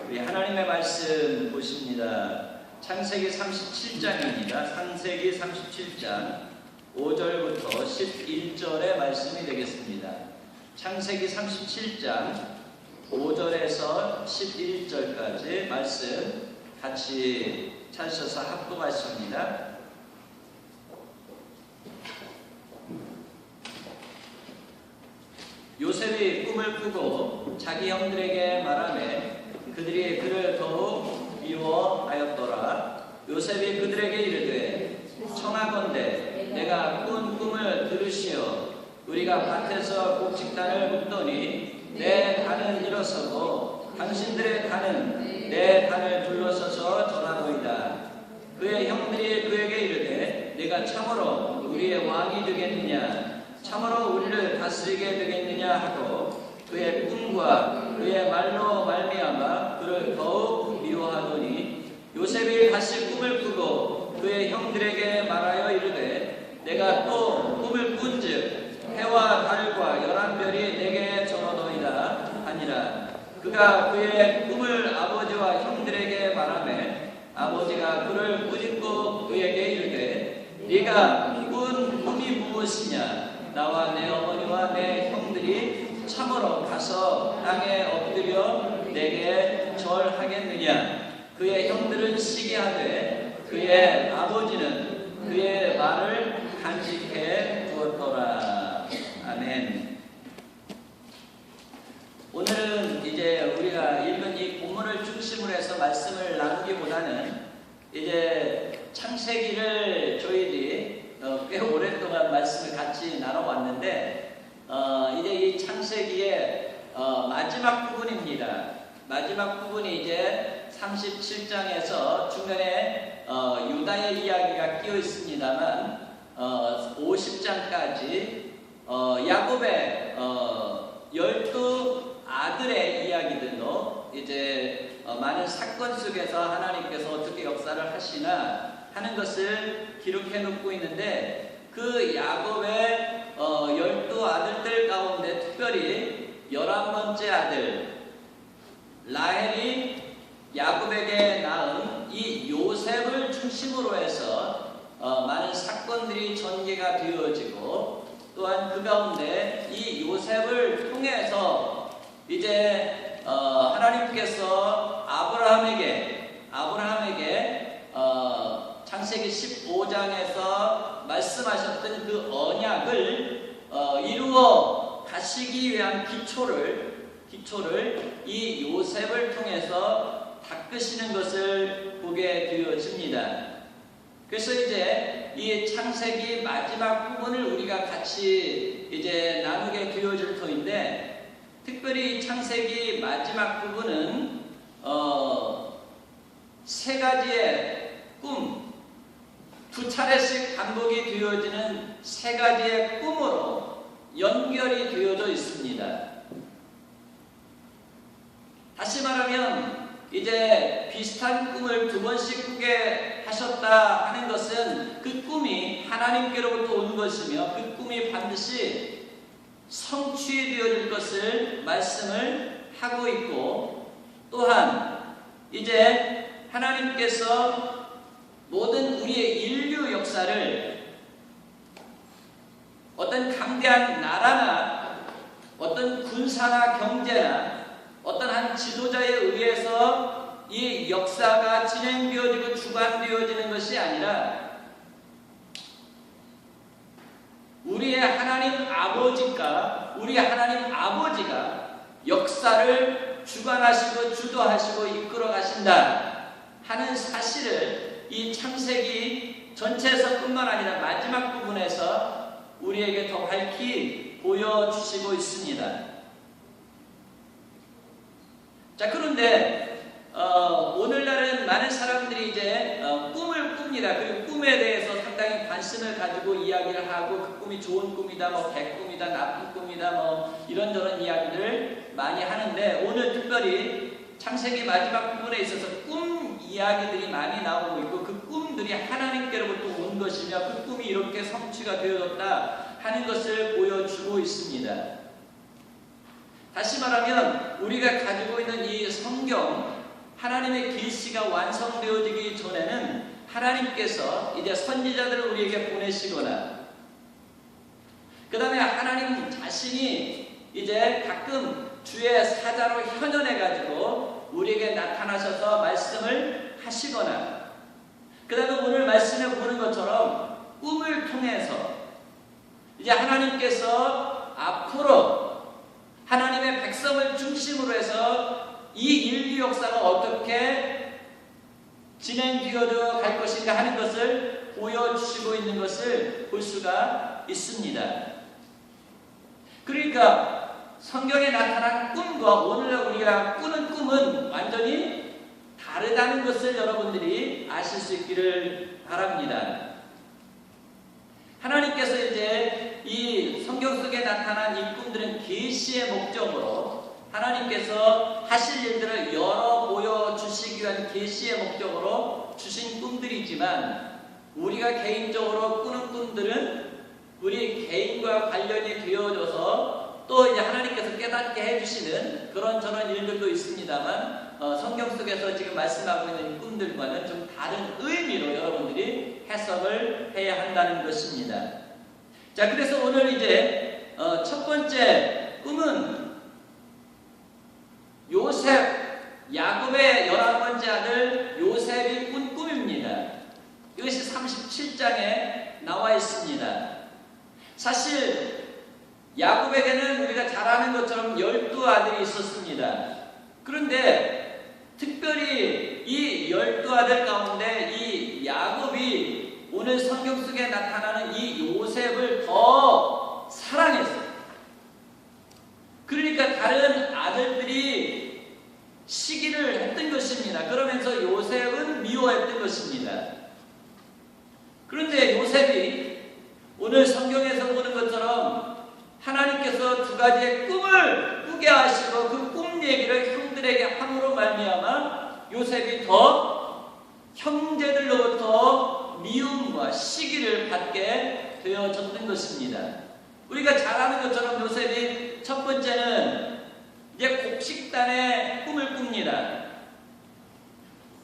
우리 하나님의 말씀 보십니다. 창세기 37장입니다. 창세기 37장 5절부터 11절의 말씀이 되겠습니다. 창세기 37장 5절에서 11절까지 말씀 같이 찾으셔서 합독하십니다. 요셉이 꿈을 꾸고 자기 형들에게 말하매 그들이 그를 더욱 미워하였더라. 요셉이 그들에게 이르되 청하건대 내가 꾼 꿈을 들으시어 우리가 밭에서 곡식단을 묶더니 내 단은 일어서고 당신들의 단은 내 단을 둘러서서 전하노이다. 그의 형들이 그에게 이르되 내가 참으로 우리의 왕이 되겠느냐 참으로 우리를 다스리게 되겠느냐 하고 그의 꿈과 그의 말로 말미암아 그를 더욱 미워하더니 요셉이 다시 꿈을 꾸고 그의 형들에게 말하여 이르되 내가 또 꿈을 꾼즉 해와 달과 11별이 내게 전하노이다 하니라. 그가 그의 꿈을 아버지와 형들에게 말하매 아버지가 그를 꾸짖고 그에게 이르되 네가 꾼 꿈이 무엇이냐 나와 내 어머니와 내 형들이 참으로 가서 땅에 엎드려 내게 절하겠느냐. 그의 형들은 시기하되 그의 아버지는 그의 말을 간직해 두었더라. 아멘. 오늘은 이제 우리가 읽은 이 본문을 중심으로 해서 말씀을 나누기보다는 이제 창세기를 저희들이 꽤 오랫동안 말씀을 같이 나눠왔는데 이제 이 창세기의 마지막 부분입니다. 마지막 부분이 이제 37장에서 중간에 유다의 이야기가 끼어 있습니다만 50장까지 야곱의 12 아들의 이야기들로 이제 많은 사건 속에서 하나님께서 어떻게 역사를 하시나 하는 것을 기록해 놓고 있는데 그 야곱의 12 아들들 가운데 특별히 11번째 아들 라헬이 야곱에게 낳은 이 요셉을 중심으로 해서 많은 사건들이 전개가 되어지고 또한 그 가운데 이 요셉을 통해서 이제 하나님께서 아브라함에게 창세기 15장에서 말씀하셨던 그 언약을 이루어 가시기 위한 기초를 이 요셉을 통해서 닦으시는 것을 보게 되어집니다. 그래서 이제 이 창세기 마지막 부분을 우리가 같이 이제 나누게 되어질 터인데 특별히 창세기 마지막 부분은 세 가지의 꿈, 두 차례씩 반복이 되어지는 세 가지의 꿈으로 연결이 되어져 있습니다. 다시 말하면 이제 비슷한 꿈을 두 번씩 꾸게 하셨다 하는 것은 그 꿈이 하나님께로부터 온 것이며 그 꿈이 반드시 성취되어질 것을 말씀을 하고 있고 또한 이제 하나님께서 모든 우리의 인류 역사를 어떤 강대한 나라나 어떤 군사나 경제나 어떤 한 지도자에 의해서 이 역사가 진행되어지고 주관되어지는 것이 아니라 우리의 하나님 아버지가 역사를 주관하시고 주도하시고 이끌어 가신다 하는 사실을 이 창세기 전체에서 뿐만 아니라 마지막 부분에서 우리에게 더 밝히 보여주시고 있습니다. 자, 그런데 오늘날은 많은 사람들이 이제 꿈을 꿉니다. 그리고 꿈에 대해서 상당히 관심을 가지고 이야기를 하고 그 꿈이 좋은 꿈이다, 뭐 개꿈이다, 나쁜 꿈이다, 뭐 이런저런 이야기를 많이 하는데 오늘 특별히 창세기 마지막 부분에 있어서 꿈 이야기들이 많이 나오고 있고 그 꿈들이 하나님께로부터 온 것이며 그 꿈이 이렇게 성취가 되어졌다 하는 것을 보여주고 있습니다. 다시 말하면 우리가 가지고 있는 이 성경 하나님의 계시가 완성되어지기 전에는 하나님께서 이제 선지자들을 우리에게 보내시거나 그 다음에 하나님 자신이 이제 가끔 주의 사자로 현현해가지고 우리에게 나타나셔서 말씀을 하시거나 그 다음에 오늘 말씀에 보는 것처럼 꿈을 통해서 이제 하나님께서 앞으로 하나님의 백성을 중심으로 해서 이 인류 역사가 어떻게 진행되어져 갈 것인가 하는 것을 보여주시고 있는 것을 볼 수가 있습니다. 그러니까 성경에 나타난 꿈과 오늘날 우리가 꾸는 꿈은 완전히 다르다는 것을 여러분들이 아실 수 있기를 바랍니다. 하나님께서 이제 이 성경 속에 나타난 이 꿈들은 계시의 목적으로 하나님께서 하실 일들을 열어 보여주시기 위한 계시의 목적으로 주신 꿈들이지만 우리가 개인적으로 꾸는 꿈들은 우리 개인과 관련이 되어져서 또 이제 하나님께서 깨닫게 해주시는 그런 저런 일들도 있습니다만 성경 속에서 지금 말씀하고 있는 꿈들과는 좀 다른 의미로 여러분들이 해석을 해야 한다는 것입니다. 자, 그래서 오늘 이제 첫 번째 꿈은 요셉, 야곱의 11번째 아들 요셉이 꾼 꿈입니다. 이것이 37장에 나와 있습니다. 사실 야곱에게는 우리가 잘 아는 것처럼 12아들이 있었습니다. 그런데 특별히 이 12아들 가운데 이 야곱이 오늘 성경 속에 나타나는 이 요셉을 더 사랑했어요. 그러니까 다른 아들들이 시기를 했던 것입니다. 그러면서 요셉은 미워했던 것입니다. 그런데 요셉이 오늘 성경에서 보는 것처럼 하나님께서 두 가지의 꿈을 꾸게 하시고 그 꿈 얘기를 형들에게 함으로 말미암아 요셉이 더 형제들로부터 미움과 시기를 받게 되어졌던 것입니다. 우리가 잘 아는 것처럼 요셉이 첫 번째는 이제 곡식단의 꿈을 꿉니다.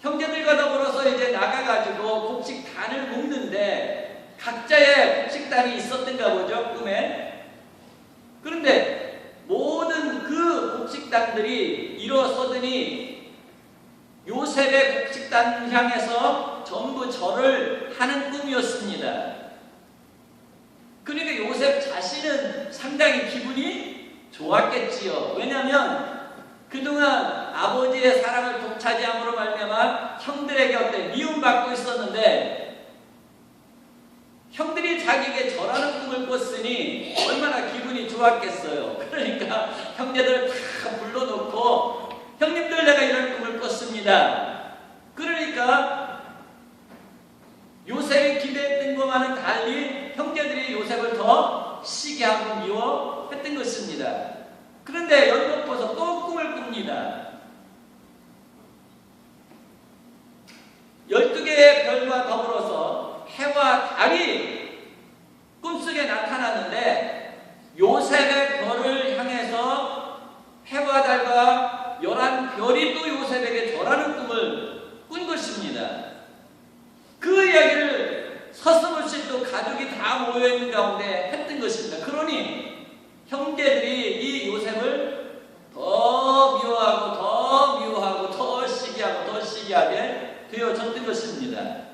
형제들과 더불어서 이제 나가가지고 곡식단을 묶는데 각자의 곡식단이 있었던가 보죠, 꿈에. 그런데 모든 그 곡식단들이 일어서더니 요셉의 곡식단 향해서 전부 절을 하는 꿈이었습니다. 그러니까 요셉 자신은 상당히 기분이 좋았겠지요. 왜냐하면 그동안 아버지의 사랑을 독차지함으로 말미암아 형들에게 어때 미움받고 있었는데 형들이 자기에게 절하는 꿈을 꿨으니 얼마나 기분이 좋았겠어요. 그러니까 형제들 다 불러놓고 형님들 내가 이런 꿈을 꿨습니다. 그러니까 요셉이 기대했던 것과는 달리 형제들이 요셉을 더 시기하고 미워했던 것입니다. 그런데 연못보서 또 꿈을 꿉니다. 12개의 별과 더불어서 해와 달이 꿈속에 나타났는데 요셉의 별을 향해서 해와 달과 11별이 또 요셉에게 절하는 꿈을 꾼 것입니다. 그 이야기를 서슴없이 또 가족이 다 모여있는 가운데 했던 것입니다. 그러니 형제들이 이 요셉을 더 미워하고 더 시기하게 되어졌던 것입니다.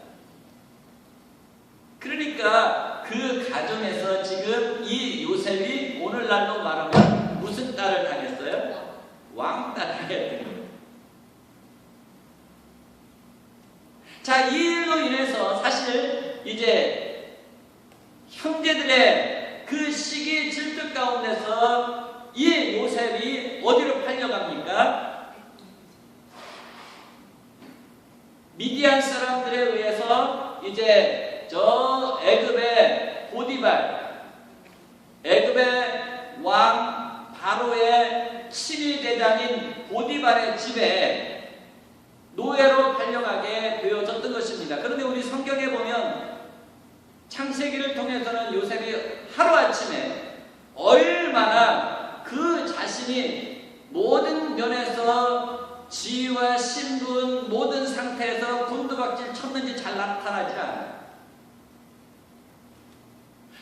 그러니까 그 가정에서 지금 이 요셉이 오늘날로 말하면 무슨 딸을 당했어요? 왕딸을 당했던 거예요. 자, 이 일로 인해서 사실 이제 형제들의 그 시기 질투 가운데서 이 요셉이 어디로 팔려갑니까? 미디안 사람들에 의해서 이제 저 애굽의 보디발, 애굽의 왕 바로의 친위 대장인 보디발의 집에 노예로 팔려가게 되어졌던 것입니다. 그런데 우리 성경에 보면 창세기를 통해서는 요셉이 하루아침에 얼마나 그 자신이 모든 면에서 지위와 신분 모든 상태에서 곤두박질 쳤는지 잘 나타나지 않아요.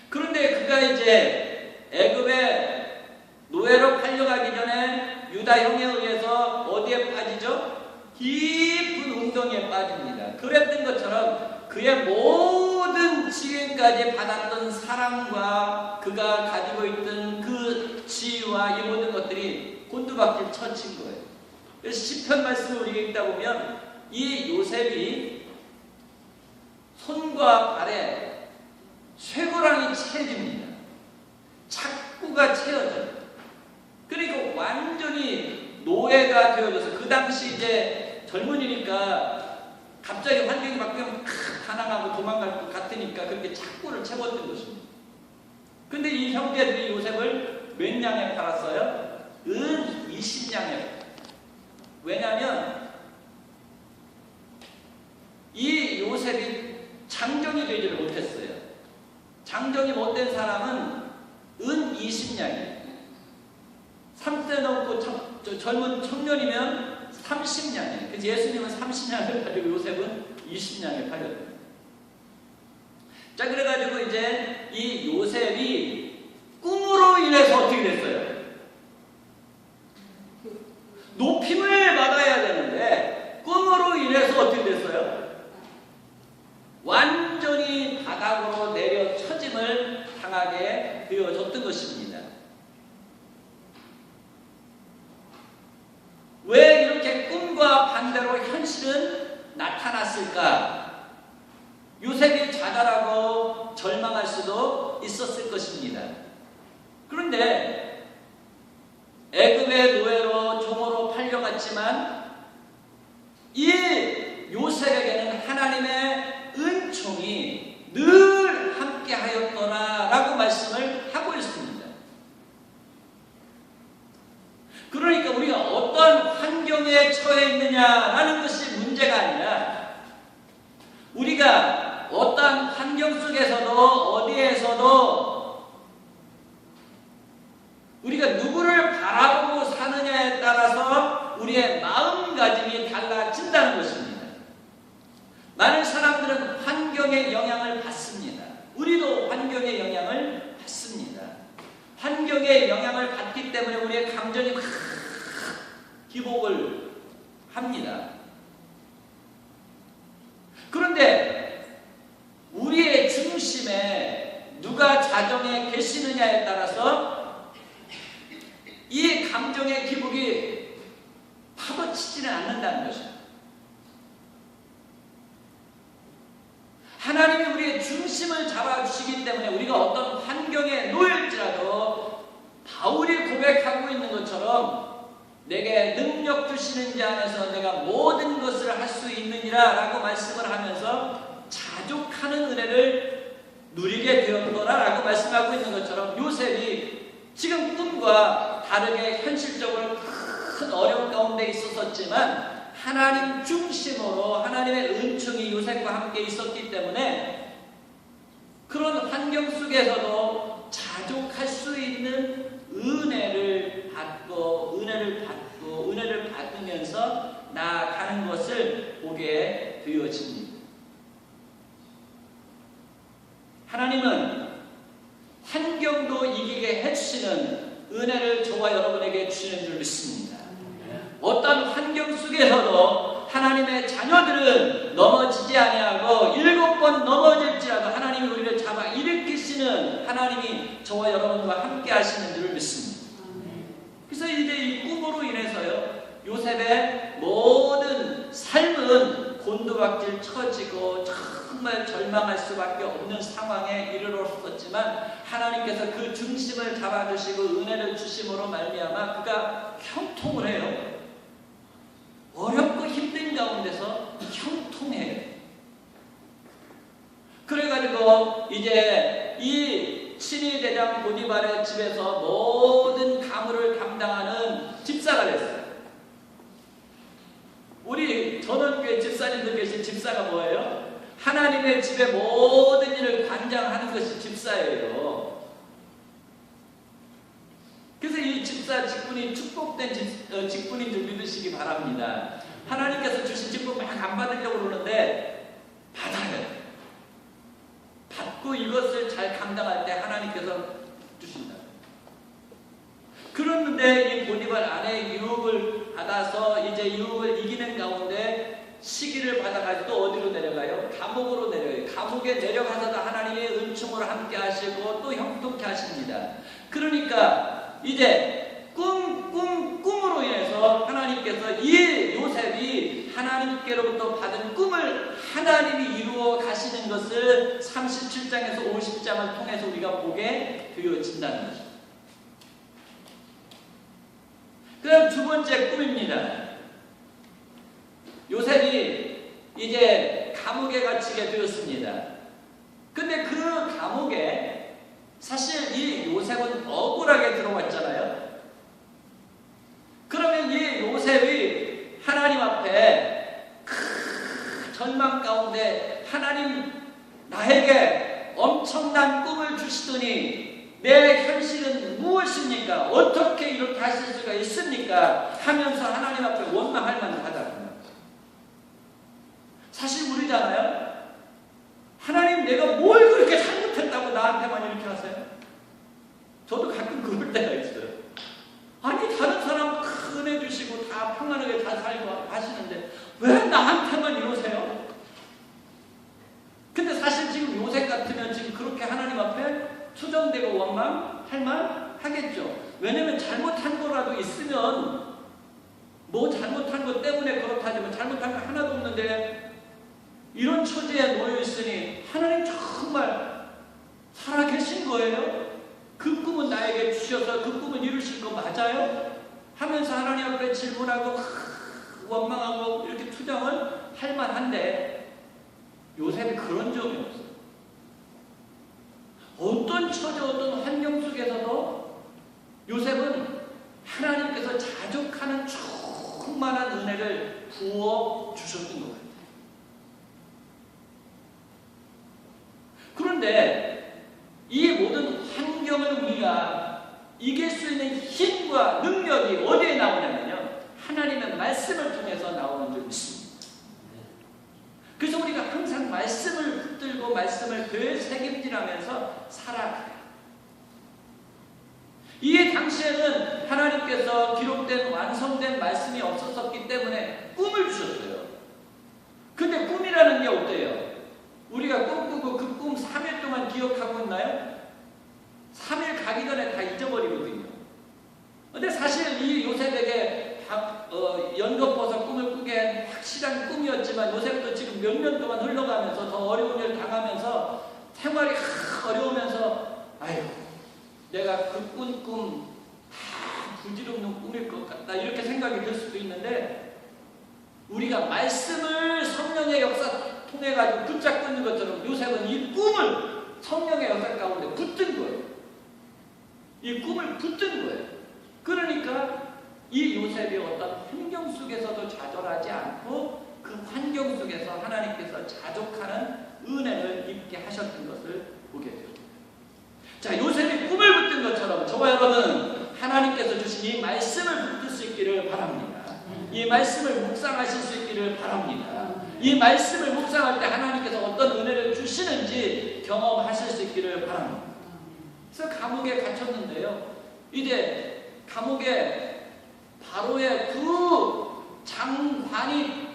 그런데 그가 이제 애굽에 노예로 팔려가기 전에 유다 형에 의해서 어디에 빠지죠? 깊은 웅덩이에 빠집니다. 그랬던 것처럼 그의 모든 지금까지 받았던 사랑과 그가 가지고 있던 그 지위와 이 모든 것들이 곤두박질 쳐진 거예요. 그래서 시편 말씀을 우리가 읽다 보면 이 요셉이 손과 발에 쇠고랑이 채집니다. 착구가 채워져요. 그리고 완전히 노예가 되어져서, 그 당시 이제 젊은이니까 갑자기 환경이 바뀌면 가난하고 도망갈 것 같으니까 그렇게 착구를 채웠던 것입니다. 근데 이 형제들이 요셉을 몇 냥에 팔았어요? 은 20냥에. 왜냐하면 이 요셉이 장정이 되지를 못했어요. 장정이 못된 사람은 은 20냥이에요. 30대 넘고 젊은 청년이면 30냥이에요. 그래서 예수님은 30냥을 가지고 요셉은 20냥에 팔렸어요. 자, 그래가지고 이제 이 요셉이 꿈으로 인해서 어떻게 됐어요? 높임을 받아야 되는데 꿈으로 인해서 어떻게 됐어요? 완전히 바닥으로 내려 처짐을 당하게 되어졌던 것입니다. 왜 이렇게 꿈과 반대로 현실은 나타났을까? 요셉이 자살하고 절망할 수도 있었을 것입니다. 그런데 애굽의 노예로 종으로 팔려갔지만 이 요셉에게는 하나님의 은총이 늘 함께하였더라라고 말씀을 하고 있습니다. 그러니까 우리가 어떤 환경에 처해 있느냐라는 것이 문제가 아니라 우리가 어떤 환경 속에서도 어디에서도 우리가 누구를 바라보고 사느냐에 따라서 우리의 마음가짐이 달라진다는 것입니다. 많은 사람들은 환경의 영향을 받습니다. 우리도 환경의 영향을 받습니다. 환경의 영향을 받기 때문에 우리의 감정이 막 기복을 합니다. 그런데 우리의 중심에 누가 자정에 계시느냐에 따라서 이 감정의 기복이 파고치지는 않는다는 것입니다. 하나님이 우리의 중심을 잡아주시기 때문에 우리가 어떤 환경에 놓일지라도 바울이 고백하고 있는 것처럼 내게 능력 주시는 자 안에서 내가 모든 것을 할 수 있느니라 라고 말씀을 하면서 자족하는 은혜를 누리게 되었더라 라고 말씀하고 있는 것처럼 요셉이 지금 꿈과 다르게 현실적으로 큰 어려움 가운데 있었지만 하나님 중심으로 하나님의 은총이 요셉과 함께 있었기 때문에 그런 환경 속에서도 자족할 수 있는 은혜를 받으면서 나아가는 것을 보게 되어집니다. 하나님은 환경도 이기게 해주시는 은혜를 저와 여러분에게 주시는 줄 믿습니다. 어떤 환경 속에서도 하나님의 자녀들은 넘어지지 아니하고 7번 넘어질지라도 하나님이 우리를 잡아 일으키시는 하나님이 저와 여러분과 함께 하시는 줄을 믿습니다. 그래서 이제 이 꿈으로 인해서요 요셉의 모든 삶은 곤두박질 쳐지고 정말 절망할 수밖에 없는 상황에 이르렀었지만 하나님께서 그 중심을 잡아주시고 은혜를 주심으로 말미암아 그가 형통을 해요. 어렵고 힘든 가운데서 형통해요. 그래가지고 이제 이 친위 대장 보디발의 집에서 모든 가물을 담당하는 집사가 됐어요. 우리 전원교회 집사님들 계신 집사가 뭐예요? 하나님의 집의 모든 일을 관장하는 것이 집사예요. 그래서 이 집사 직분이 축복된 직분인 줄 믿으시기 바랍니다. 하나님께서 주신 직분 막 안 받으려고 그러는데 받아야 돼. 받고 이것을 잘 감당할 때 하나님께서 주신다. 그런데 이 보디발 아내의 유혹을 받아서 이제 유혹을 이기는 가운데 시기를 받아가지고 또 어디로 내려가요? 감옥으로 내려가요. 감옥에 내려가서도 하나님의 은총으로 함께 하시고 또 형통케 하십니다. 그러니까 이제 꿈으로 인해서 하나님께서 이 요셉이 하나님께로부터 받은 꿈을 하나님이 이루어 가시는 것을 37장에서 50장을 통해서 우리가 보게 되어진다는 것입니다. 그럼 두 번째 꿈입니다. 요셉이 이제 감옥에 갇히게 되었습니다. 근데 그 감옥에 사실 이 요셉은 억울하게 들어왔잖아요. 그러면 이 요셉이 하나님 앞에 절망 가운데 하나님 나에게 엄청난 꿈을 주시더니 내 현실은 무엇입니까? 어떻게 이렇게 하실 수가 있습니까? 하면서 하나님 앞에 원망할 만하다. 사실 우리잖아요. 하나님 내가 뭘 그렇게 잘못했다고 나한테만 이렇게 하세요? 저도 가끔 그럴 때가 있어요. 아니 다른 사람 큰 은혜 주시고 다 평안하게 잘 살고 하시는데 왜 나한테만 이러세요? 근데 사실 지금 요셉 같으면 지금 그렇게 하나님 앞에 투정되고 원망할 만 하겠죠. 왜냐면 잘못한 거라도 있으면 뭐 잘못한 것 때문에 그렇다지만 잘못한 거 하나도 없는데 이런 처지에 놓여 있으니 하나님 정말 살아계신 거예요? 그 꿈은 나에게 주셔서 그 꿈은 이루실 거 맞아요? 하면서 하나님 앞에 질문하고 원망하고 이렇게 투정을 할 만한데 요셉이 그런 적이 없어요. 어떤 처지 어떤 환경 속에서도 요셉은 하나님께서 자족하는 충만한 은혜를 부어 주셨던 것 같아요. 그런데 이 모든 환경을 우리가 이길 수 있는 힘과 능력이 어디에 나오냐면요, 하나님의 말씀을 통해서 나오는 줄 믿습니다. 그래서 우리가 항상 말씀을 붙들고 말씀을 되새김질하면서 살아가요. 이 당시에는 하나님께서 기록된 완성된 말씀이 없었기 때문에 꿈을 주셨어요. 근데 꿈이라는 게 어때요? 우리가 꿈꾸고 그 꿈 3일 동안 기억하고 있나요? 3일 가기 전에 다 잊어버리거든요. 근데 사실 이 요셉에게 연거벗어 꿈을 꾸게 한 확실한 꿈이었지만 요셉도 지금 몇 년 동안 흘러가면서 더 어려운 일을 당하면서 생활이 어려우면서 아유 내가 그 꾼 꿈 다 부질없는 꿈일 것 같다 이렇게 생각이 들 수도 있는데 우리가 말씀을 성령의 역사 통해 가지고 붙잡고 있는 것처럼 요셉은 이 꿈을 성령의 역사 가운데 붙든 거예요. 이 꿈을 붙든 거예요. 그러니까 이 요셉이 어떤 환경 속에서도 좌절하지 않고 그 환경 속에서 하나님께서 자족하는 은혜를 입게 하셨던 것을 보게 됩니다. 자, 요셉이 꿈을 붙든 것처럼 저와 여러분은 하나님께서 주신 이 말씀을 붙들 수 있기를 바랍니다. 이 말씀을 묵상하실 수 있기를 바랍니다. 이 말씀을 묵상할 때 하나님께서 어떤 은혜를 주시는지 경험하실 수 있기를 바랍니다. 그래서 감옥에 갇혔는데요. 이제 감옥에 바로의 두 장관이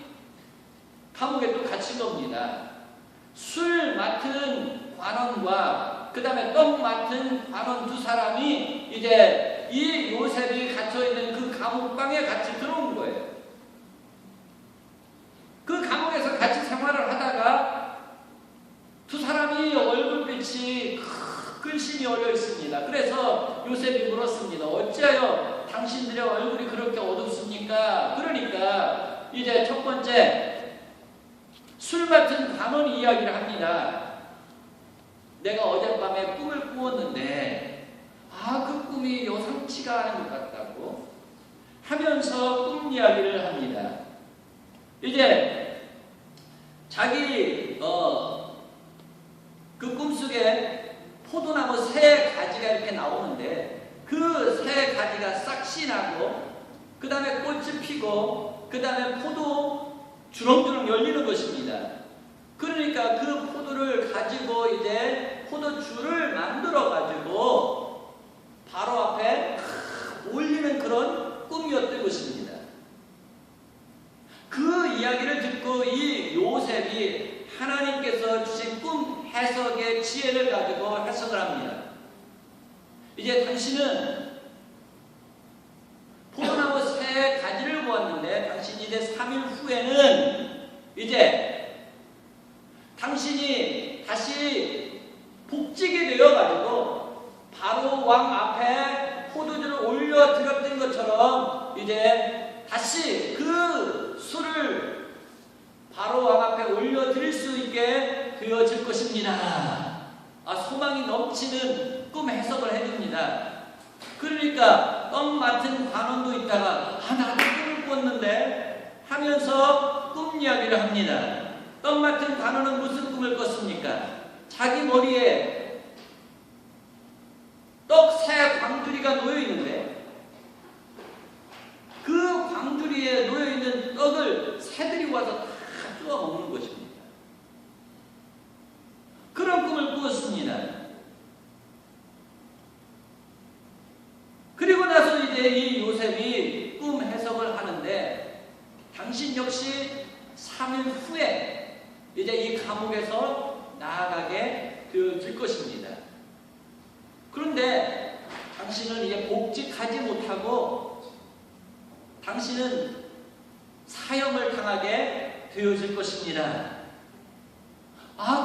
감옥에 또 갇힌 겁니다. 술 맡은 관원과 그 다음에 떡 맡은 관원 두 사람이 이제 이 요셉이 갇혀있는 그 감옥방에 같이 들어온 거예요. 그 감옥에서 같이 생활을 하다가 두 사람이 얼굴빛이 근심이 어려 있습니다. 그래서 요셉이 물었습니다. 어찌하여 당신들의 얼굴이 그렇게 어둡습니까? 그러니까 이제 첫 번째 술 맡은 관원이 이야기를 합니다. 내가 어젯밤에 꿈을 꾸었는데 그 꿈이 여상치가 않은 것 같다고 하면서 꿈 이야기를 합니다. 이제 자기 그 꿈속에 포도나무 3가지가 이렇게 나오는데 그 3가지가 싹시 나고 그 다음에 꽃이 피고 그 다음에 포도 주렁주렁 열리는 것입니다. 그러니까 그 포도를 가지고 이제 포도주를 만들어 가지고 바로 앞에 올리는 그런 꿈이었던 것입니다. 그 이야기를 듣고 이 요셉이 하나님께서 주신 꿈 해석의 지혜를 가지고 해석을 합니다. 이제 당신은 포도나무 세 가지를 보았는데 당신이 이제 3일 후에는 이제 당신이 다시 복직이 되어가지고 바로 왕 앞에 포도주를 올려드렸던 것처럼 이제 다시 그 술을 바로 왕 앞에 올려드릴 수 있게 되어질 것입니다. 소망이 넘치는 꿈 해석을 해줍니다. 그러니까 떡 맡은 관원도 있다가 나도 꿈을 꿨는데 하면서 꿈 이야기를 합니다. 떡 맡은 관원은 무슨 꿈을 꿨습니까? 자기 머리에 떡 새 광주리가 놓여 있는데 그 광주리에 놓여 있는 떡을 새들이 와서 다 쪼아 먹는 것입니다. 그런 꿈을 꾸었습니다. 그리고 나서 이제 이 요셉이 꿈 해석을 하는데 당신 역시 3일 후에 이제 이 감옥에서 나아가게 되어질 것입니다. 그런데 당신은 이제 복직하지 못하고 당신은 사형을 당하게 되어질 것입니다.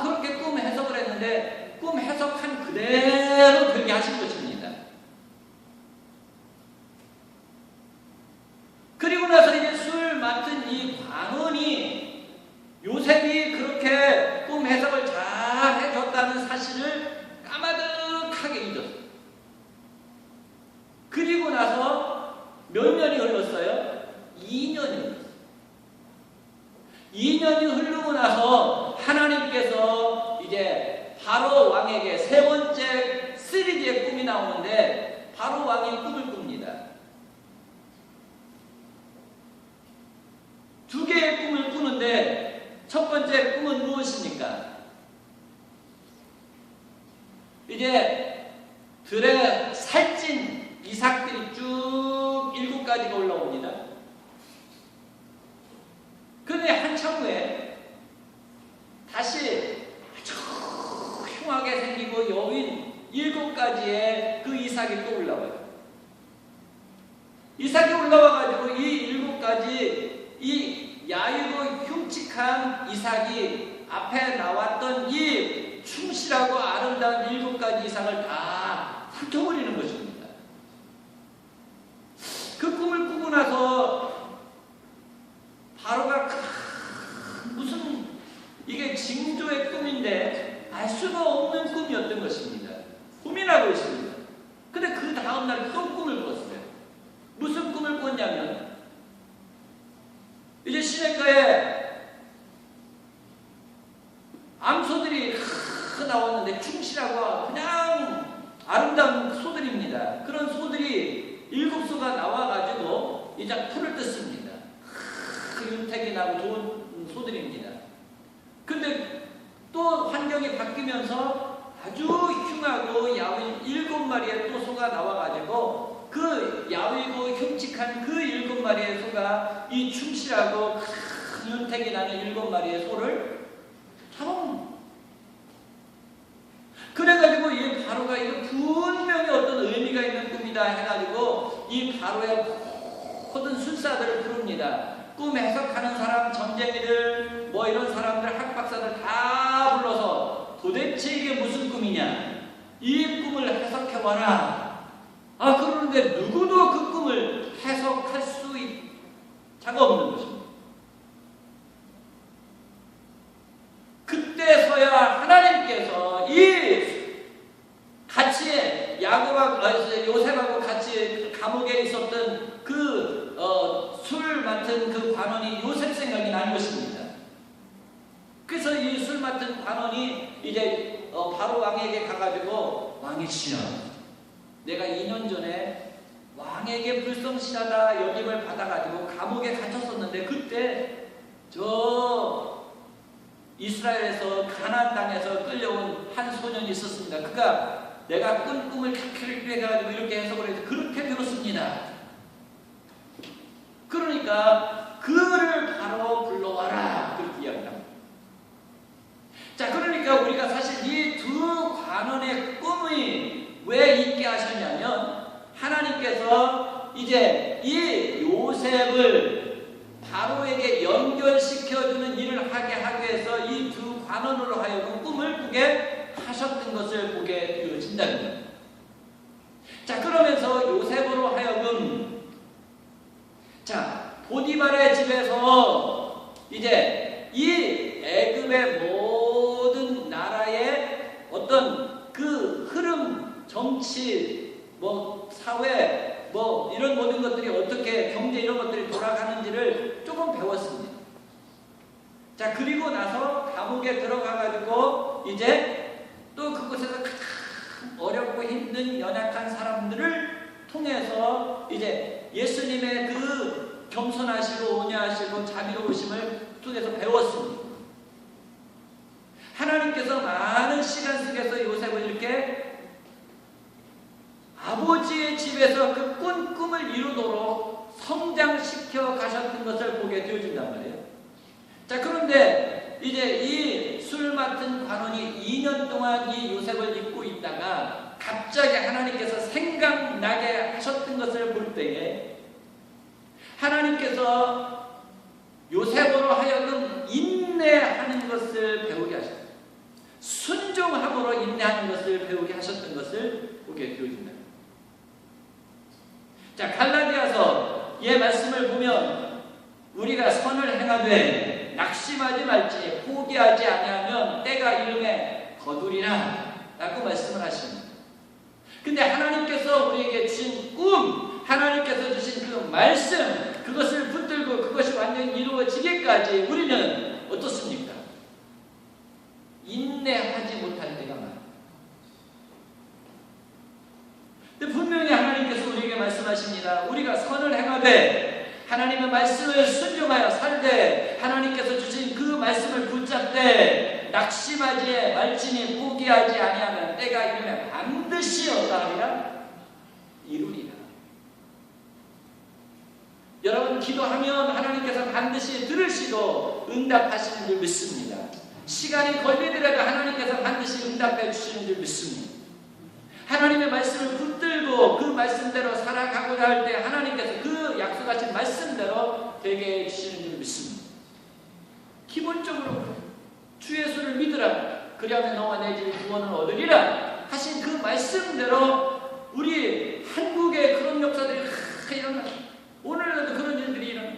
그렇게 꿈 해석을 했는데 꿈 해석한 그대로 되게 하신 것입니다. 그리고 나서 이제 술 맡은 이 관원이 요셉이 그렇게 꿈 해석을 잘 해줬다는 사실을 까마득하게 잊었어요. 그리고 나서 몇 년이 흘렀어요? 2년이 흘렀어요. 2년이 흐르고 나서 하나님께서 이제 바로 왕에게 세 번째 3D의 꿈이 나오는데 바로 왕이 꿈을 꿉니다. 두 개의 꿈을 꾸는데 첫 번째 꿈은 무엇입니까? 이제 들에 살찐 이삭들이 쭉 7가지가 올라옵니다. 그런데 한참 후에 다시 아주 흉하게 생기고 여윈 7가지의 그 이삭이 또 올라와요. 이삭이 올라와가지고 이 7가지 이 야위고 흉측한 이삭이 앞에 나왔던 이 충실하고 아름다운 7가지 이삭을 다 훑어버리는 것입니다. 그 꿈을 꾸고 나서 바로가 무슨 이게 징조의 꿈인데 알 수가 없는 꿈이었던 것입니다. 고민하고 있습니다. 근데 그 다음날 또 꿈을 꿨어요. 무슨 꿈을 꿨냐면 이제 시냇가에 암소들이 나왔는데 충실하고 그냥 아름다운 소들입니다. 그런 소들이 7소가 나와가지고 이제 풀을 뜯습니다. 윤택이 나고 좋은 소들입니다. 근데 또 환경이 바뀌면서 아주 흉하고 야윈 7마리의 또 소가 나와가지고 그 야위고 흉측한 그 7마리의 소가 이 충실하고 큰 윤택이 나는 7마리의 소를 잡아먹는. 그래가지고 이 바로가 이거 분명히 어떤 의미가 있는 꿈이다 해가지고 이 바로의 모든 술사들을 부릅니다. 꿈 해석하는 사람, 점쟁이들, 뭐 이런 사람들, 학박사들 다 불러서 도대체 이게 무슨 꿈이냐? 이 꿈을 해석해봐라. 그러는데 누구도 그 꿈을 해석할 수 자가 없는 것입니다. 그때서야 하나님께서 이 같이 야곱하고 요셉하고 같이 감옥에 있었던 그 술 맡은 그 관원이 요셉 생각이 난 것입니다. 그래서 이 술 맡은 관원이 이제 바로 왕에게 가가지고 왕이시여, 내가 2년 전에 왕에게 불성실하다 여김을 받아가지고 감옥에 갇혔었는데 그때 저 이스라엘에서 가나안 땅에서 끌려온 한 소년이 있었습니다. 그가 내가 꾼 꿈을 그렇게 해가지고 이렇게 해석을 해서 그렇게 들었습니다. 그러니까 그를 바로 불러와라 그렇게 이야기합니다. 자, 그러니까 우리가 사실 이 두 관원의 꿈이 왜 있게 하셨냐면 하나님께서 이제 이 요셉을 바로에게 연결시켜주는 일을 하게 하기 위해서 이 두 관원으로 하여금 꿈을 꾸게 하셨던 것을 보게 되어진다는 거예요. 자, 그러면서 요셉으로 하여금 자, 보디발의 집에서 이제 이 애굽의 모든 나라의 어떤 그 흐름, 정치, 뭐 사회, 뭐 이런 모든 것들이 어떻게 경제 이런 것들이 돌아가는지를 조금 배웠습니다. 자, 그리고 나서 감옥에 들어가가지고 이제 또 그곳에서 어렵고 힘든 연약한 사람들을 통해서 이제 예수님의 그 겸손하시고 온유하시고 자비로우심을 통해서 배웠습니다. 하나님께서 많은 시간 속에서 요셉을 이렇게 아버지의 집에서 그 꾼 꿈을 이루도록 성장시켜 가셨던 것을 보게 되어진단 말이에요. 자, 그런데 이제 이 술 맡은 관원이 2년 동안 이 요셉을 잊고 있다가 갑자기 하나님께서 생각나게 하셨던 것을 볼 때에 하나님께서 요셉으로 하여금 인내하는 것을 배우게 하셨어요. 순종함으로 인내하는 것을 배우게 하셨던 것을 보게 되어진다. 자, 갈라디아서의 말씀을 보면 우리가 선을 행하되 낙심하지 말지 포기하지 아니하면 때가 이름에 거두리라 라고 말씀을 하십니다. 근데 하나님께서 우리에게 주신 꿈, 하나님께서 주신 그 말씀, 그것을 붙들고 그것이 완전히 이루어지기까지 우리는 어떻습니까? 인내하지 못할 때가 많아요. 근데 분명히 하나님께서 우리에게 말씀하십니다. 우리가 선을 행하되 하나님의 말씀을 순종하여 살되 하나님께서 주신 그 말씀을 붙잡되 낙심하지 말지니 포기하지 아니하면 때가 이르면 반드시 어떠하리라 이루리라. 여러분, 기도하면 하나님께서 반드시 들으시고 응답하시는 줄 믿습니다. 시간이 걸리더라도 하나님께서 반드시 응답해 주시는 줄 믿습니다. 하나님의 말씀을 붙들고 그 말씀대로 살아가고자 할 때 하나님께서 그 약속하신 말씀대로 되게 해주시는 줄 믿습니다. 기본적으로 주 예수를 믿으라 그리하면 너와 내 집이 구원을 얻으리라 하신 그 말씀대로 우리 한국의 그런 역사들이 일어나 오늘날도 그런 일들이 일어나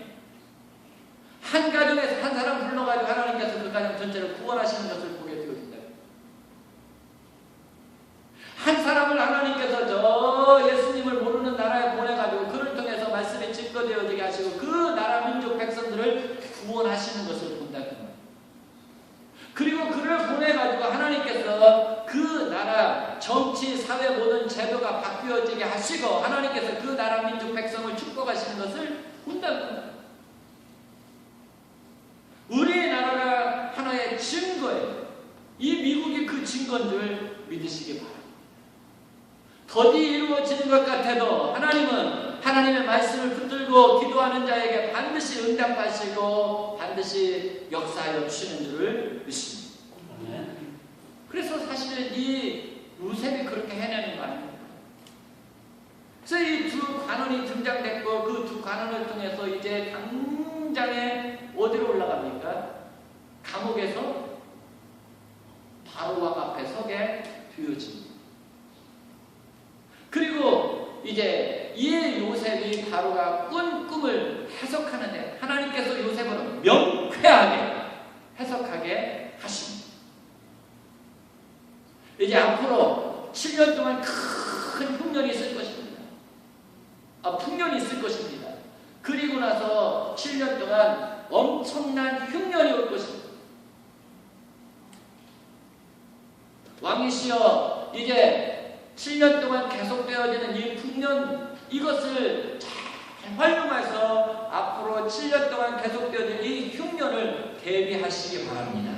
한 가정에서 한 사람 불러가지고 하나님께서 그 가정 전체를 구원하시는 것을 보게 되어진다. 한 사람을 하나님께서 저 예수님을 모르는 나라에 보내가지고 그를 통해서 말씀이 증거되어지게 하시고 그 나라 민족 백성들을 구원하시는 것을 본다는 거예요. 그리고 그를 보내가지고 하나님께서 그 나라 정치, 사회 모든 제도가 바뀌어지게 하시고 하나님께서 그 나라 민족 백성을 축복하시는 것을 본다는 거예요. 우리나라가 하나의 증거예요. 이 미국이 그 증거인 줄 믿으시기 바랍니다. 더디 이루어지는 것 같아도 하나님은 하나님의 말씀을 붙들고 기도하는 자에게 반드시 응답하시고 반드시 역사하여 주시는 줄을 믿습니다. 그래서 사실은 이 요셉이 그렇게 해내는 거 아닙니까? 그래서 이 두 관원이 등장됐고 그 두 관원을 통해서 이제 당장에 어디로 올라갑니까? 감옥에서 바로 왕 앞에 서게 되어집니다. 그리고 이제 이 요셉이 바로가 꾼 꿈을 해석하는데 하나님께서 요셉으로 명쾌하게 해석하게 하십니다. 이제 앞으로 7년 동안 큰 흉년이 있을 것입니다. 풍년이 있을 것입니다. 그리고 나서 7년 동안 엄청난 흉년이 올 것입니다. 왕이시여, 이제 7년 동안 계속되어지는 이 흉년, 이것을 잘 활용해서 앞으로 7년 동안 계속되어지는 이 흉년을 대비하시기 바랍니다.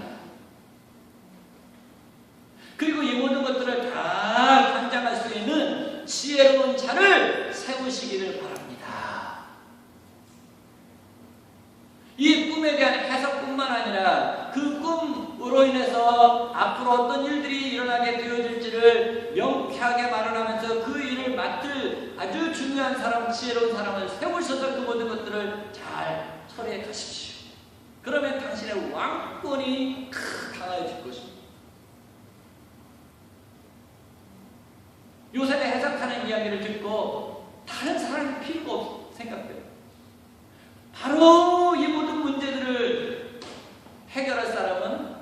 그리고 이 모든 것들을 다 감당할 수 있는 지혜로운 자를 세우시기를 바랍니다. 이 꿈에 대한 해석뿐만 아니라 그 꿈으로 인해서 앞으로 어떤 일들이 일어나게 되어질지를 명쾌하게 말을 하면서 그 일을 맡을 아주 중요한 사람, 지혜로운 사람을 세우셔서 그 모든 것들을 잘 처리해 가십시오. 그러면 당신의 왕권이 강해질 것입니다. 요셉의 해석하는 이야기를 듣고 다른 사람이 필요가 없어 생각돼요. 바로 이 모든 문제들을 해결할 사람은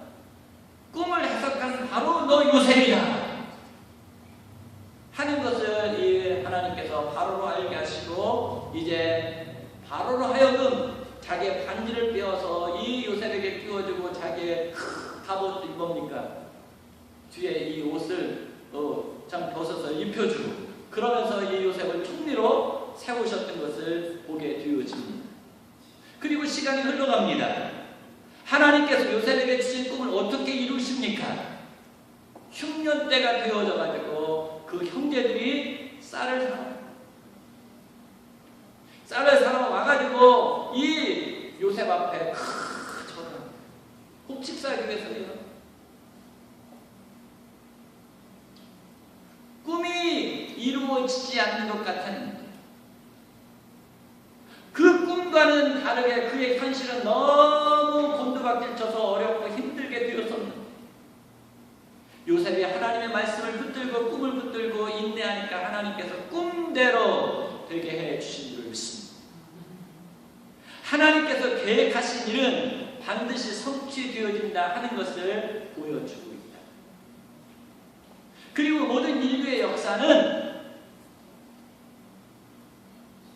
꿈을 해석한 바로 너 요셉이야 하는 것을 이 하나님께서 바로로 알게 하시고 이제 바로로 하여금 자기의 반지를 빼어서 이 요셉에게 끼워주고 자기의 갑옷 뭡니까? 뒤에 이 옷을 참 벗어서 입혀주고 그러면서 이 요셉을 총리로 세우셨던 것을 보게 되어집니다. 그리고 시간이 흘러갑니다. 하나님께서 요셉에게 주신 꿈을 어떻게 이루십니까? 흉년 때가 되어져 가지고 그 형제들이 쌀을 사러 와가지고 이 요셉 앞에 곡식사하기 위해서요. 꿈이 이루어지지 않는 것 같은 그 꿈과는 다르게 그의 현실은 너무 곤두박질 쳐서 어렵고 힘들게 되었었는데 요셉이 하나님의 말씀을 붙들고 꿈을 붙들고 인내하니까 하나님께서 꿈대로 되게 해주신 줄 믿습니다. 하나님께서 계획하신 일은 반드시 성취되어진다 하는 것을 보여주고 있다. 그리고 모든 인류의 역사는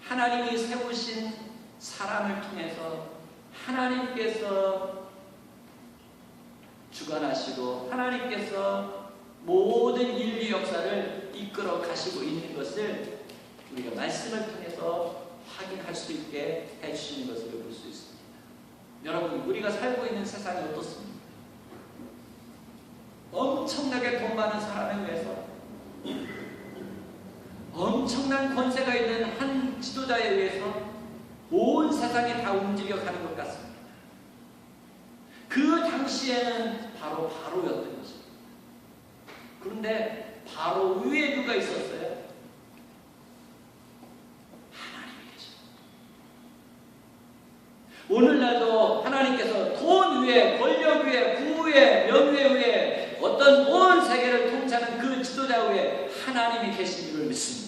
하나님이 세우신 사람을 통해서 하나님께서 주관하시고 하나님께서 모든 인류 역사를 이끌어 가시고 있는 것을 우리가 말씀을 통해서 확인할 수 있게 해주시는 것을 볼 수 있습니다. 여러분, 우리가 살고 있는 세상이 어떻습니까? 엄청나게 돈 많은 사람에 의해서 엄청난 권세가 있는 한 지도자에 의해서 온 세상이 다 움직여가는 것 같습니다. 그 당시에는 바로였던 것입니다. 그런데 바로 위에 누가 있었어요? 하나님이 계십니다. 오늘날도 하나님께서 돈 위에, 권력 위에, 부 위에, 명예 위에 어떤 온 세계를 통치하는 그 지도자 위에 하나님이 계신 줄을 믿습니다.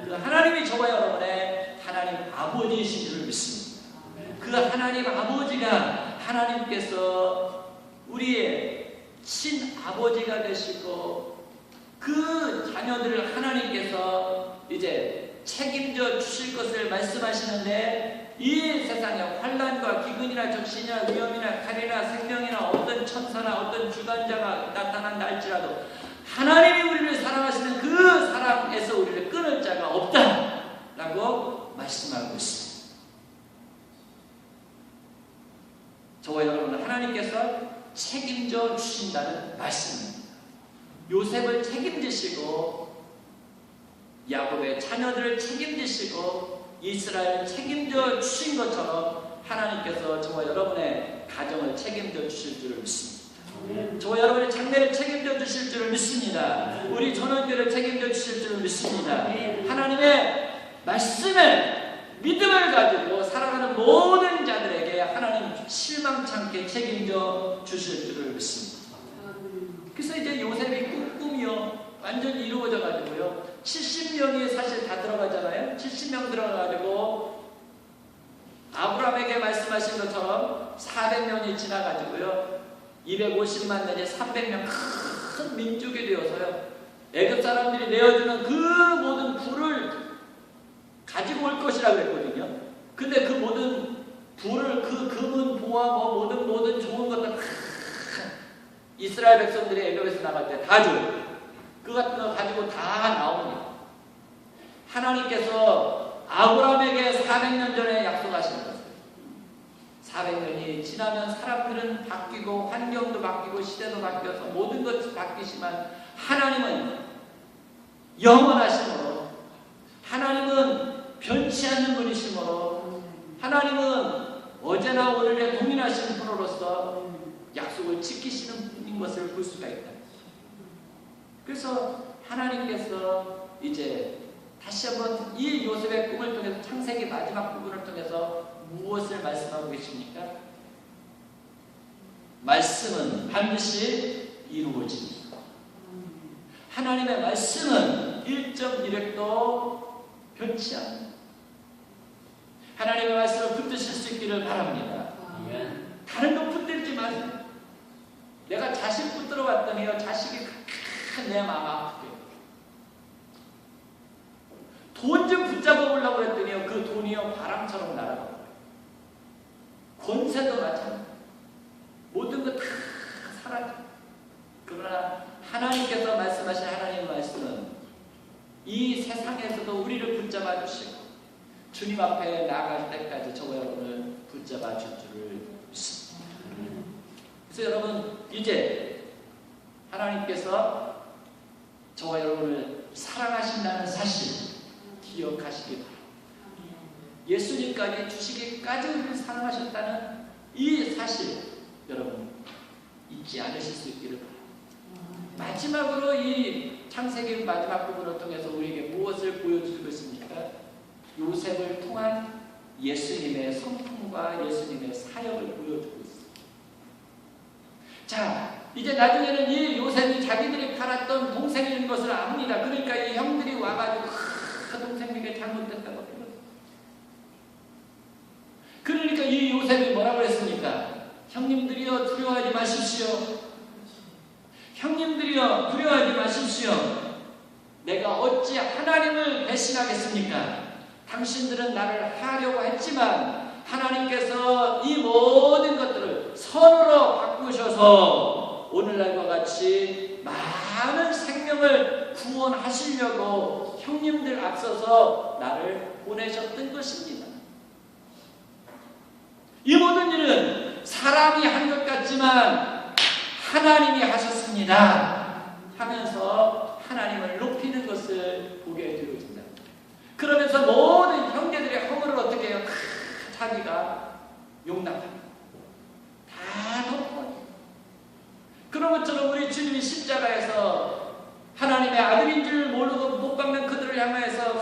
그 하나님이 저와 여러분의 하나님 아버지이신 줄을 믿습니다. 그 하나님 아버지가 하나님께서 우리의 친아버지가 되시고 그 자녀들을 하나님께서 이제 책임져 주실 것을 말씀하시는데 이 세상에 환난과 기근이나 적신이나 위험이나 칼이나 생명이나 어떤 천사나 어떤 주관자가 나타난다 할지라도 하나님이 우리를 사랑하시는 그 사랑에서 우리를 끊을 자가 없다라고 말씀하고 있습니다. 저와 여러분은 하나님께서 책임져 주신다는 말씀입니다. 요셉을 책임지시고 야곱의 자녀들을 책임지시고 이스라엘을 책임져 주신 것처럼 하나님께서 저와 여러분의 가정을 책임져 주실 줄을 믿습니다. 저와 여러분의 장래를 책임져 주실 줄을 믿습니다. 우리 전원교를 책임져 주실 줄을 믿습니다. 하나님의 말씀에 믿음을 가지고 살아가는 모든 자들에게 하나님 실망찮게 책임져 주실 줄을 믿습니다. 그래서 이제 요셉이 꿈이요 완전히 이루어져 가지고요 70명이 사실 다 들어가잖아요. 70명 들어가가지고 아브라함에게 말씀하신 것처럼 400명이 지나가지고요 250만 내지 300명 큰 민족이 되어서요 애굽 사람들이 내어주는 그 모든 부를 가지고 올 것이라고 그랬거든요. 근데 그 모든 부를 그 금은 보화 모든 좋은 것들 이스라엘 백성들이 애굽에서 나갈 때 다 줘요. 그 같은 거 가지고 다 나옵니다. 하나님께서 아브라함에게 400년 전에 약속하신 것을 400년이 지나면 사람들은 바뀌고 환경도 바뀌고 시대도 바뀌어서 모든 것이 바뀌지만 하나님은 영원하심으로, 하나님은 변치 않는 분이심으로, 하나님은 어제나 오늘에 동일하신 분으로서 약속을 지키시는 분인 것을 볼 수가 있다. 그래서 하나님께서 이제 다시 한번 이 요셉의 꿈을 통해서 창세기 마지막 부분을 통해서 무엇을 말씀하고 계십니까? 말씀은 반드시 이루어집니다. 하나님의 말씀은 1.1획도 변치 않습니다. 하나님의 말씀을 붙드실 수 있기를 바랍니다. 다른 거 붙들지 마세요. 내가 자식 붙들어 왔더니요, 자식이 내 마음 아프게. 돈 좀 붙잡아 보려고 했더니요, 그 돈이요 바람처럼 날아가고, 권세도 마찬가지, 모든 것 다 사라져. 그러나 하나님께서 말씀하신 하나님의 말씀은 이 세상에서도 우리를 붙잡아 주시고 주님 앞에 나아갈 때까지 저와 여러분을 붙잡아 줄 줄을 믿습니다. 그래서 여러분, 이제 하나님께서 저와 여러분을 사랑하신다는 사실 기억하시기 바랍니다. 예수님까지 주시기까지 우리를 사랑하셨다는 이 사실 여러분 잊지 않으실 수 있기를 바랍니다. 마지막으로 이 창세기 마지막 부분을 통해서 우리에게 무엇을 보여줄 것입니까? 요셉을 통한 예수님의 성품과 예수님의 사역을 보여주고 있습니다. 자, 이제 나중에는 이 요셉이 자기들이 팔았던 동생인 것을 압니다. 그러니까 이 형들이 와가지고 동생에게 잘못됐다고 해요. 그러니까 이 요셉이 뭐라고 했습니까? 형님들이여 두려워하지 마십시오. 형님들이여 두려워하지 마십시오. 내가 어찌 하나님을 배신하겠습니까? 당신들은 나를 하려고 했지만 하나님께서 이 모든 것들을 선으로 바꾸셔서 오늘날과 같이 많은 생명을 구원하시려고 형님들 앞서서 나를 보내셨던 것입니다. 이 모든 일은 사람이 한 것 같지만 하나님이 하셨습니다 하면서 하나님을 높이는 것을 보게 되어진다. 그러면서 모든 형제들의 허물을 어떻게 해요? 자기가 용납합니다. 다 덮어요. 그런 것처럼 우리 주님이 십자가에서 하나님의 아들인 줄 모르고 못 박는 그들을 향해서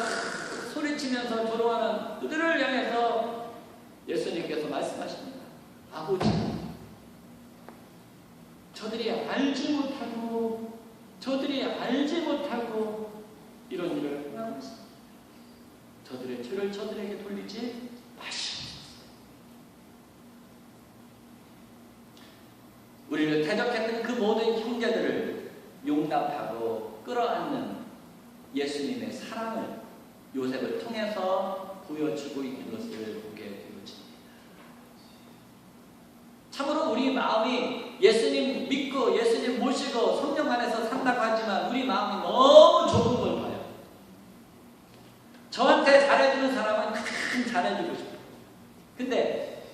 소리치면서 조롱하는 그들을 향해서 예수님께서 말씀하십니다. 아버지, 저들이 알지 못하고 이런 일을 행하고 있습니다. 저들의 죄를 저들에게 돌리지 마시옵소서. 우리를 대적했던 그 모든 형제들을 용납하고 끌어안는 예수님의 사랑을 요셉을 통해서 보여주고 있는 것을 보게 되어집니다. 참으로 우리 마음이 예수님 믿고 예수님 모시고 성령 안에서 산다고 하지만 우리 마음이 너무 좁은 걸 봐요. 저한테 잘해주는 사람은 잘해주고 싶어요. 근데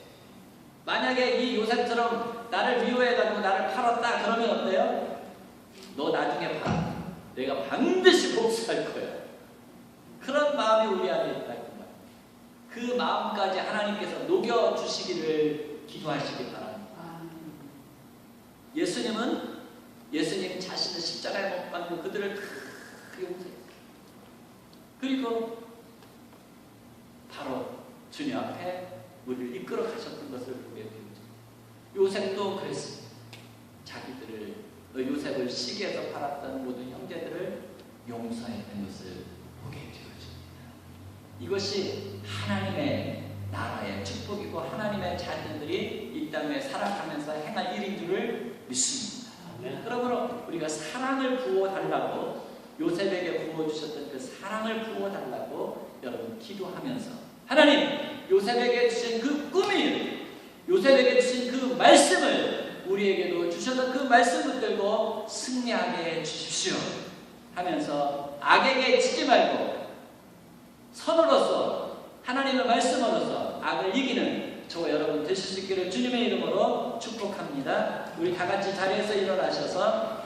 만약에 이 요셉처럼 나를 미워해가지고 나를 팔았다 그러면 어때요? 너 나중에 봐. 내가 반드시 복수할 거야. 그런 마음이 우리 안에 있다. 그 마음까지 하나님께서 녹여주시기를 기도하시기 바랍니다. 예수님은 예수님 자신을 십자가에 못 박는 그들을 다 용서했어요. 그리고 바로 주님 앞에 우리를 이끌어 가셨던 것을 보게 되죠. 요셉도 그랬습니다. 요셉을 시기에서 팔았던 모든 형제들을 용서했던 것을 보게 되어집니다. 이것이 하나님의 나라의 축복이고 하나님의 자녀들이 이 땅에 살아가면서 행할 일인 줄을 믿습니다. 그러므로 우리가 사랑을 부어달라고 요셉에게 부어주셨던 그 사랑을 부어달라고 여러분 기도하면서 하나님 요셉에게 주신 그 꿈이 요셉에게 주신 그 말씀을 우리에게도 주셔서 그 말씀 붙들고 승리하게 해주십시오 하면서 악에게 지지 말고 선으로서 하나님의 말씀으로서 악을 이기는 저와 여러분 되실 수 있기를 주님의 이름으로 축복합니다. 우리 다 같이 자리에서 일어나셔서